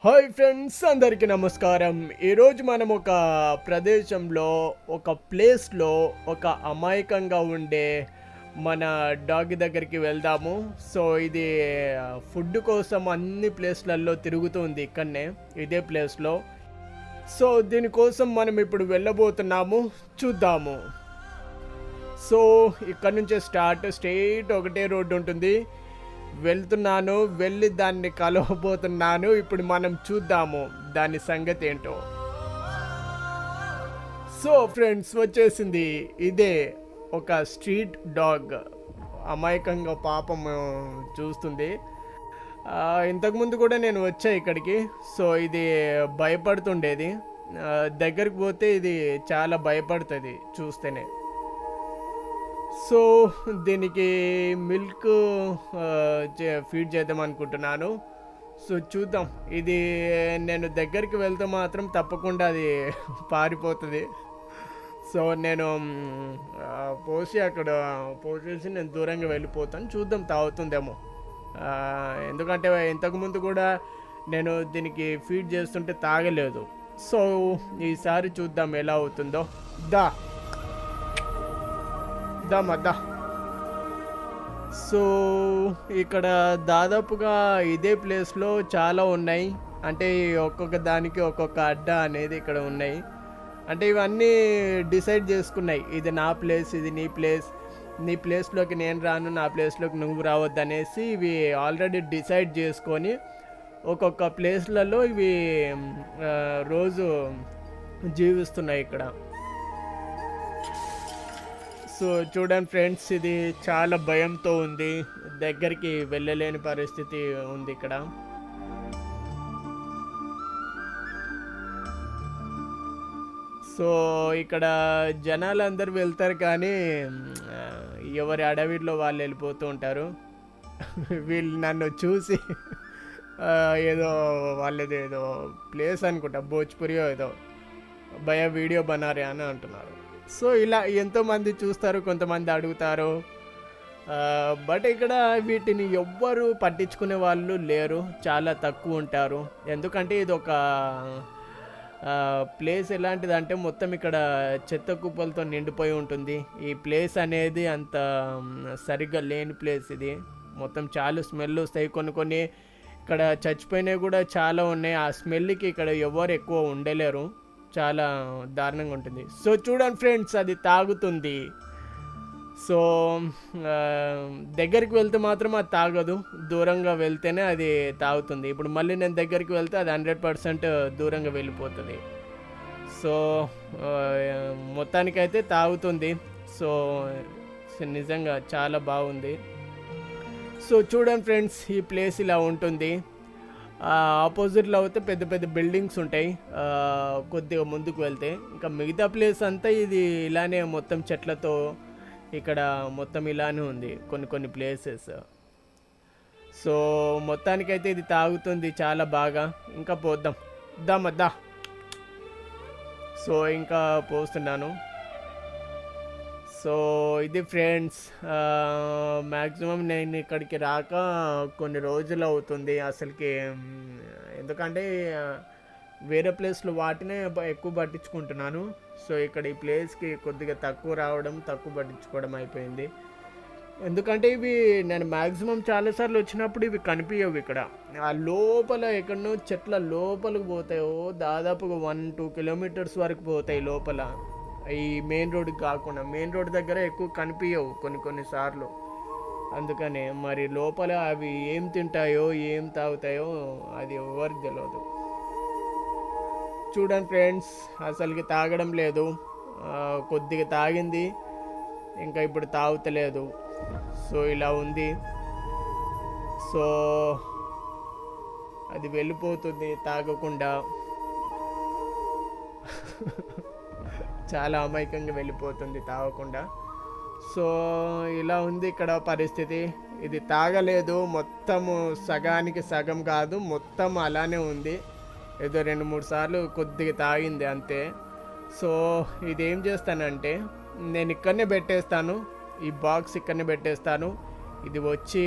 Hi friends, అందరికీ నమస్కారం. ఈరోజు మనం ఒక ప్రదేశంలో, ఒక ప్లేస్లో ఒక అమాయకంగా ఉండే మన డాగ్ దగ్గరికి వెళ్దాము. సో ఇది ఫుడ్ కోసం అన్ని ప్లేస్లలో తిరుగుతుంది, ఇక్కడనే ఇదే ప్లేస్లో. సో దీనికోసం మనం ఇప్పుడు వెళ్ళబోతున్నాము, చూద్దాము. సో ఇక్కడ నుంచే స్ట్రైట్ ఒకటే రోడ్డు ఉంటుంది. వెళ్తున్నాను, వెళ్ళి దాన్ని కలవబోతున్నాను. ఇప్పుడు మనం చూద్దాము దాని సంగతి ఏంటో. సో ఫ్రెండ్స్, వచ్చేసింది. ఇదే ఒక స్ట్రీట్ డాగ్. అమాయకంగా పాపం చూస్తుంది. ఇంతకుముందు కూడా నేను వచ్చా ఇక్కడికి. సో ఇది భయపడుతుండేది. దగ్గరికి పోతే ఇది చాలా భయపడుతుంది చూస్తేనే. సో దీనికి మిల్క్ ఫీడ్ చేద్దాం అనుకుంటున్నాను. సో చూద్దాం. ఇది నేను దగ్గరికి వెళ్తే మాత్రం తప్పకుండా అది పారిపోతుంది. సో నేను పోసేసి నేను దూరంగా వెళ్ళిపోతాను. చూద్దాం, తాగుతుందేమో. ఎందుకంటే ఇంతకుముందు కూడా నేను దీనికి ఫీడ్ చేస్తుంటే తాగలేదు. సో ఈసారి చూద్దాం ఎలా అవుతుందో. దా మద్దా. సో ఇక్కడ దాదాపుగా ఇదే ప్లేస్లో చాలా ఉన్నాయి. అంటే ఒక్కొక్క దానికి ఒక్కొక్క అడ్డా అనేది ఇక్కడ ఉన్నాయి. అంటే ఇవన్నీ డిసైడ్ చేసుకున్నాయి, ఇది నా ప్లేస్, ఇది నీ ప్లేస్, నీ ప్లేస్లోకి నేను రాను, నా ప్లేస్లోకి నువ్వు రావద్దు అనేసి ఇవి ఆల్రెడీ డిసైడ్ చేసుకొని ఒక్కొక్క ప్లేస్లలో ఇవి రోజు జీవిస్తున్నాయి ఇక్కడ. సో చూడండి ఫ్రెండ్స్, ఇది చాలా భయంతో ఉంది. దగ్గరికి వెళ్ళలేని పరిస్థితి ఉంది ఇక్కడ. సో ఇక్కడ జనాలు అందరూ వెళ్తారు, కానీ ఎవరి అడవిలో వాళ్ళు వెళ్ళిపోతూ ఉంటారు. వీళ్ళు నన్ను చూసి ఏదో వాళ్ళది ఏదో ప్లేస్ అనుకుంటా, భోజ్పురియో ఏదో భయ వీడియో బనారే అని అంటున్నారు. సో ఇలా ఎంతోమంది చూస్తారు, కొంతమంది అడుగుతారు. బట్ ఇక్కడ వీటిని ఎవ్వరు పట్టించుకునే వాళ్ళు లేరు, చాలా తక్కువ ఉంటారు. ఎందుకంటే ఇది ఒక ప్లేస్ ఎలాంటిదంటే మొత్తం ఇక్కడ చెత్త కుప్పలతో నిండిపోయి ఉంటుంది. ఈ ప్లేస్ అనేది అంత సరిగ్గా లేని ప్లేస్. ఇది మొత్తం చాలా స్మెల్ వస్తాయి. కొన్ని ఇక్కడ చచ్చిపోయినవి కూడా చాలా ఉన్నాయి. ఆ స్మెల్కి ఇక్కడ ఎవరు ఎక్కువ ఉండలేరు, చాలా దారుణంగా ఉంటుంది. సో చూడండి ఫ్రెండ్స్, అది తాగుతుంది. సో దగ్గరికి వెళ్తే మాత్రం అది తాగదు, దూరంగా వెళ్తేనే అది తాగుతుంది. ఇప్పుడు మళ్ళీ నేను దగ్గరికి వెళ్తే అది 100% దూరంగా వెళ్ళిపోతుంది. సో మొత్తానికైతే తాగుతుంది. సో నిజంగా చాలా బాగుంది. సో చూడండి ఫ్రెండ్స్, ఈ ప్లేస్ ఇలా ఉంటుంది. ఆపోజిట్లో అయితే పెద్ద పెద్ద బిల్డింగ్స్ ఉంటాయి. కొద్దిగా ముందుకు వెళ్తే ఇంకా మిగతా ప్లేస్ అంతా ఇది ఇలానే మొత్తం చెట్లతో ఇక్కడ మొత్తం ఇలానే ఉంది కొన్ని ప్లేసెస్. సో మొత్తానికైతే ఇది తాగుతుంది చాలా బాగా. ఇంకా పోద్దాం, దా. సో ఇంకా పోస్తున్నాను. సో ఇది ఫ్రెండ్స్, మ్యాక్సిమం నేను ఇక్కడికి రాక కొన్ని రోజులు అవుతుంది అసలుకి. ఎందుకంటే వేరే ప్లేస్లో వాటినే ఎక్కువ పట్టించుకుంటున్నాను. సో ఇక్కడ ఈ ప్లేస్కి కొద్దిగా తక్కువ రావడం, తక్కువ పట్టించుకోవడం అయిపోయింది. ఎందుకంటే ఇవి నేను మ్యాక్సిమం చాలాసార్లు వచ్చినప్పుడు ఇవి కనిపించవు ఇక్కడ. ఆ లోపల ఎక్కడనో చెట్ల లోపలికి పోతాయో దాదాపుగా 1-2 కిలోమీటర్స్ వరకు పోతాయి లోపల. ఈ మెయిన్ రోడ్కి కాకుండా మెయిన్ రోడ్ దగ్గర ఎక్కువ కనిపించవు కొన్నిసార్లు. అందుకనే మరి లోపల అవి ఏం తింటాయో ఏం తాగుతాయో అది ఎవరికి తెలియదు. చూడండి ఫ్రెండ్స్, అసలుకి తాగడం లేదు. కొద్దిగా తాగింది, ఇంకా ఇప్పుడు తాగుతలేదు. సో ఇలా ఉంది. సో అది వెళ్ళిపోతుంది తాగకుండా. చాలా అమాయకంగా వెళ్ళిపోతుంది తాగకుండా. సో ఇలా ఉంది ఇక్కడ పరిస్థితి. ఇది తాగలేదు, మొత్తము సగానికి సగం కాదు, మొత్తం అలానే ఉంది. ఏదో 2-3 సార్లు కొద్దిగా తాగింది అంతే. సో ఇదేం చేస్తానంటే నేను ఇక్కడనే పెట్టేస్తాను, ఈ బాక్స్ ఇక్కడనే పెట్టేస్తాను. ఇది వచ్చి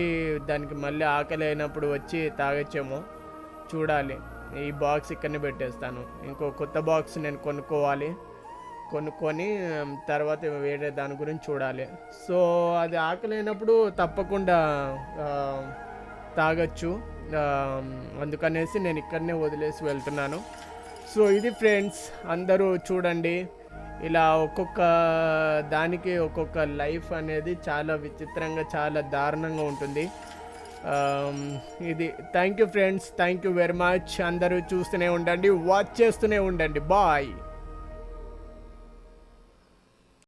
దానికి మళ్ళీ ఆకలి అయినప్పుడు వచ్చి తాగొచ్చేమో చూడాలి. ఈ బాక్స్ ఇక్కడనే పెట్టేస్తాను. ఇంకో కొత్త బాక్స్ నేను కొనుక్కొని తర్వాత వేరే దాని గురించి చూడాలి. సో అది ఆకలేనప్పుడు తప్పకుండా తాగొచ్చు. అందుకనేసి నేను ఇక్కడనే వదిలేసి వెళ్తున్నాను. సో ఇది ఫ్రెండ్స్, అందరూ చూడండి, ఇలా ఒక్కొక్క దానికి ఒక్కొక్క లైఫ్ అనేది చాలా విచిత్రంగా, చాలా దారుణంగా ఉంటుంది. ఇది thank you friends, thank you very much. అందరూ చూస్తూనే ఉండండి, వాచ్ చేస్తూనే ఉండండి. బాయ్.